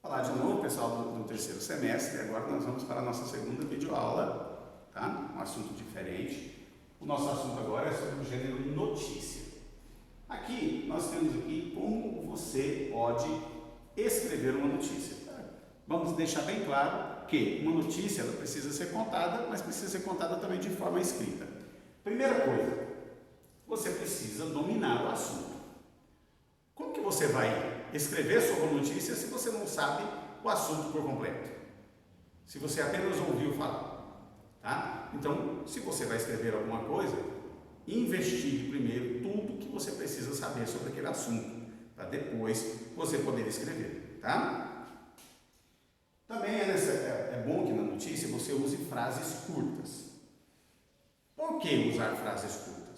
Olá de novo, pessoal do terceiro semestre. Agora nós vamos para a nossa segunda videoaula, tá? Um assunto diferente. O nosso assunto agora é sobre o gênero notícia. Aqui, nós temos aqui como você pode escrever uma notícia. Vamos deixar bem claro que uma notícia ela precisa ser contada, mas precisa ser contada também de forma escrita. Primeira coisa, você precisa dominar o assunto. Como que você vai escrever sobre uma notícia se você não sabe o assunto por completo? Se você apenas ouviu falar, tá? Então, se você vai escrever alguma coisa, investigue primeiro tudo que você precisa saber sobre aquele assunto, para depois você poder escrever, tá? Também é bom que na notícia você use frases curtas. Por que usar frases curtas?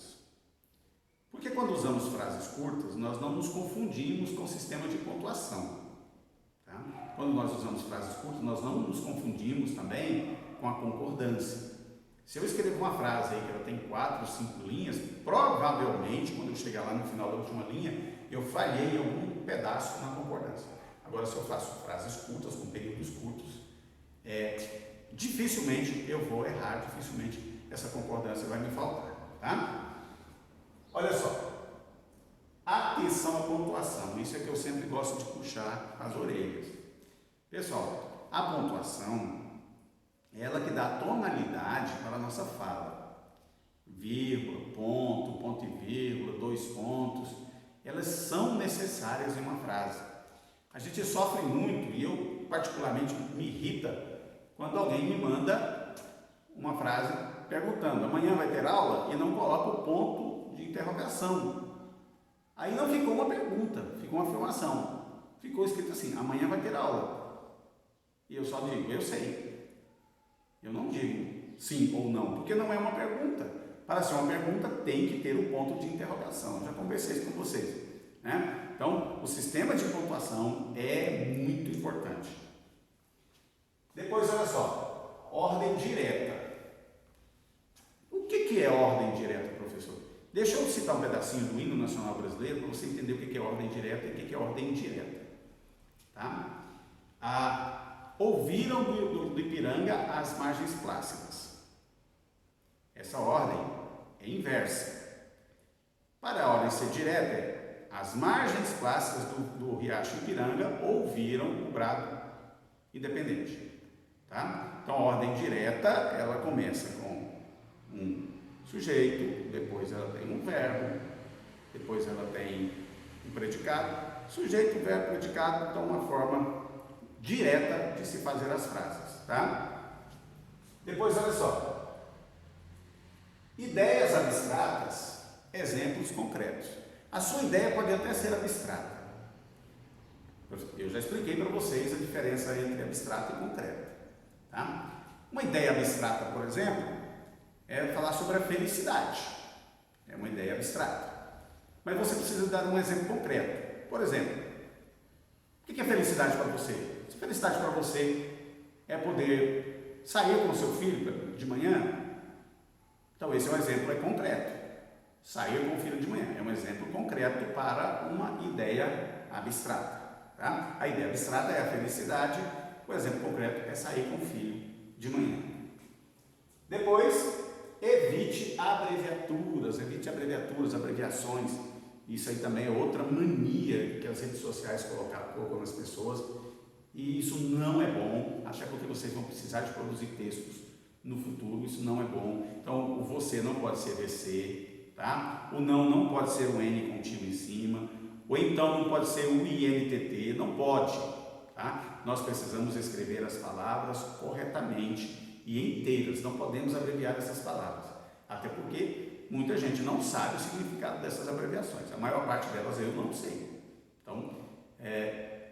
Porque quando usamos frases curtas, nós não nos confundimos com o sistema de pontuação. Tá? Quando nós usamos frases curtas, nós não nos confundimos também com a concordância. Se eu escrevo uma frase aí que ela tem 4 ou 5 linhas, provavelmente, quando eu chegar lá no final da última linha, eu falhei em algum pedaço na concordância. Agora, se eu faço frases curtas, com períodos curtos, dificilmente eu vou errar, dificilmente essa concordância vai me faltar. Tá? Olha só, atenção à pontuação, isso é que eu sempre gosto de puxar as orelhas. Pessoal, a pontuação é ela que dá tonalidade para a nossa fala. Vírgula, ponto, ponto e vírgula, 2 pontos, elas são necessárias em uma frase. A gente sofre muito, e eu particularmente me irrita, quando alguém me manda uma frase perguntando, amanhã vai ter aula? E não coloca o ponto de interrogação. Aí não ficou uma pergunta, ficou uma afirmação. Ficou escrito assim, amanhã vai ter aula. E eu só digo, eu sei. Eu não digo sim ou não, porque não é uma pergunta. Para ser uma pergunta, tem que ter um ponto de interrogação. Eu já conversei isso com vocês, né? Então, o sistema de pontuação é muito importante. Depois, olha só, ordem direta. O que é ordem direta, professor? Deixa eu citar um pedacinho do hino nacional brasileiro para você entender o que é ordem direta e o que é ordem indireta. Tá? Ouviram do Ipiranga as margens plácidas. Essa ordem é inversa. Para a ordem ser direta, as margens plácidas do riacho Ipiranga ouviram o brado independente. Tá? Então, a ordem direta, ela começa com um sujeito, depois ela tem um verbo, depois ela tem um predicado, sujeito, verbo, predicado, então uma forma direta de se fazer as frases, tá? Depois, olha só, ideias abstratas, exemplos concretos. A sua ideia pode até ser abstrata. Eu já expliquei para vocês a diferença entre abstrato e concreto, tá? Uma ideia abstrata, por exemplo, é falar sobre a felicidade. É uma ideia abstrata. Mas você precisa dar um exemplo concreto. Por exemplo, o que é felicidade para você? Se felicidade para você é poder sair com o seu filho de manhã, então esse é um exemplo concreto. Sair com o filho de manhã é um exemplo concreto para uma ideia abstrata. Tá? A ideia abstrata é a felicidade, o exemplo concreto é sair com o filho de manhã. Depois, evite abreviaturas, abreviações. Isso aí também é outra mania que as redes sociais colocam nas pessoas, e isso não é bom, até porque vocês vão precisar de produzir textos no futuro, isso não é bom. Então, o você não pode ser VC, tá? O não pode ser o N contínuo em cima, ou então não pode ser o INTT, não pode, tá? Nós precisamos escrever as palavras corretamente e inteiras, não podemos abreviar essas palavras, até porque muita gente não sabe o significado dessas abreviações, a maior parte delas eu não sei. Então,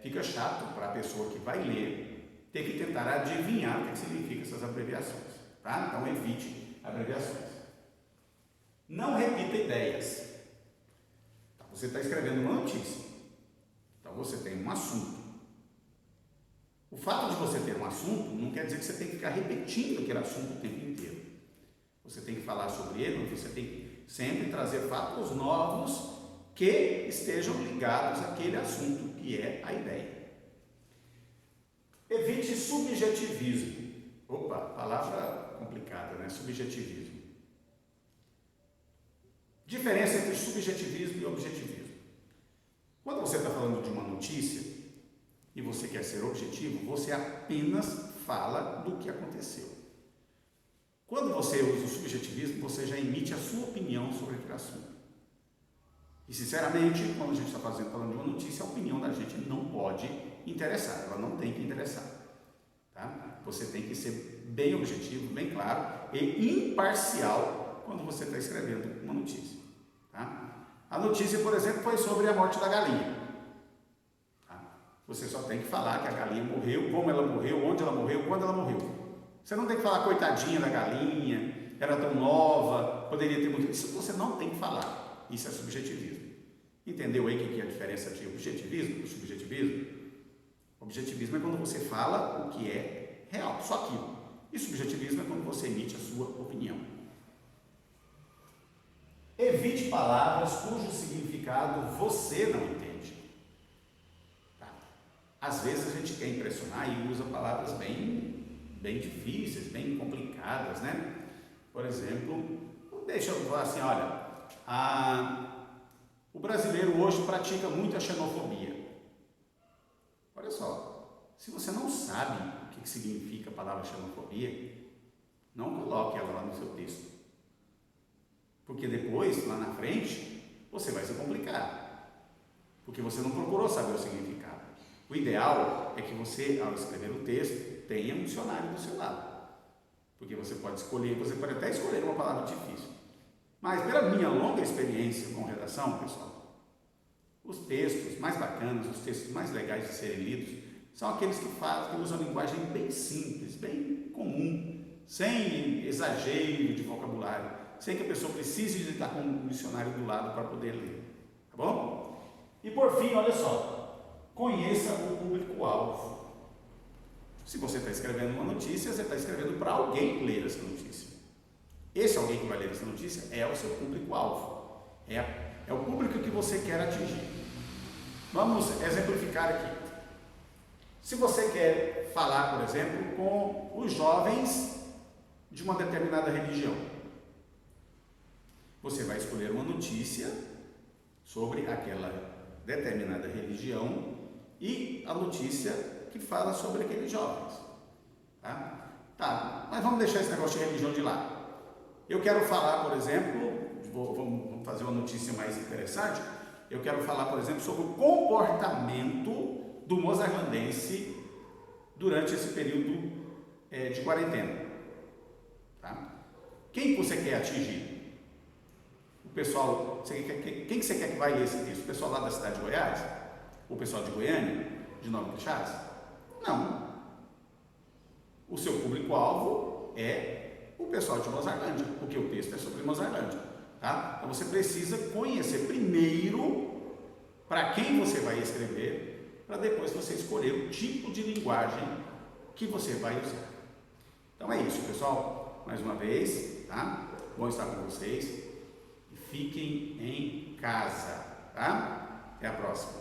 fica chato para a pessoa que vai ler ter que tentar adivinhar o que significa essas abreviações, tá? Então, evite abreviações. Não repita ideias. Você está escrevendo uma notícia, então você tem um assunto. O fato de você ter um assunto não quer dizer que você tem que ficar repetindo aquele assunto o tempo inteiro. Você tem que falar sobre ele, você tem que sempre trazer fatos novos que estejam ligados àquele assunto, que é a ideia. Evite subjetivismo. Opa, palavra complicada, né? Subjetivismo. Diferença entre subjetivismo e objetivismo. Quando você está falando de uma notícia e você quer ser objetivo, você apenas fala do que aconteceu. Quando você usa o subjetivismo, você já emite a sua opinião sobre aquele assunto. E, sinceramente, quando a gente está falando de uma notícia, a opinião da gente não pode interessar, ela não tem que interessar. Tá? Você tem que ser bem objetivo, bem claro e imparcial quando você está escrevendo uma notícia. Tá? A notícia, por exemplo, foi sobre a morte da galinha. Tá? Você só tem que falar que a galinha morreu, como ela morreu, onde ela morreu, quando ela morreu. Você não tem que falar, coitadinha da galinha, era tão nova, poderia ter muito. Isso você não tem que falar. Isso é subjetivismo. Entendeu aí o que é a diferença de objetivismo e subjetivismo? Objetivismo é quando você fala o que é real, só aquilo. E subjetivismo é quando você emite a sua opinião. Evite palavras cujo significado você não entende. Tá? Às vezes a gente quer impressionar e usa palavras bem difíceis, bem complicadas, né? Por exemplo, deixa eu falar assim, olha, o brasileiro hoje pratica muito a xenofobia. Olha só, se você não sabe o que significa a palavra xenofobia, não coloque ela lá no seu texto. Porque depois, lá na frente, você vai se complicar. Porque você não procurou saber o significado. O ideal é que você, ao escrever o texto, tenha um dicionário do seu lado. Porque você pode até escolher uma palavra difícil. Mas, pela minha longa experiência com redação, pessoal, os textos mais bacanas, os textos mais legais de serem lidos, são aqueles que usam linguagem bem simples, bem comum, sem exagero de vocabulário, sem que a pessoa precise de estar com um dicionário do lado para poder ler. Tá bom? E por fim, olha só, conheça o público-alvo. Se você está escrevendo uma notícia, você está escrevendo para alguém ler essa notícia. Esse alguém que vai ler essa notícia é o seu público-alvo. É o público que você quer atingir. Vamos exemplificar aqui. Se você quer falar, por exemplo, com os jovens de uma determinada religião, você vai escolher uma notícia sobre aquela determinada religião e a notícia que fala sobre aqueles jovens. Tá, mas vamos deixar esse negócio de religião de lado. Eu quero falar, por exemplo, vamos fazer uma notícia mais interessante. Eu quero falar, por exemplo, sobre o comportamento do mozarlandense durante esse período de quarentena. Tá? Quem você quer atingir? O pessoal, quem que você quer que vai ler esse texto? O pessoal lá da cidade de Goiás? O pessoal de Goiânia? De Nova Crixás? Não. O seu público-alvo é o pessoal de Mozarlândia, porque o texto é sobre Mozarlândia. Tá? Então você precisa conhecer primeiro para quem você vai escrever, para depois você escolher o tipo de linguagem que você vai usar. Então é isso, pessoal. Mais uma vez, tá? Bom estar com vocês. Fiquem em casa, tá? Até a próxima.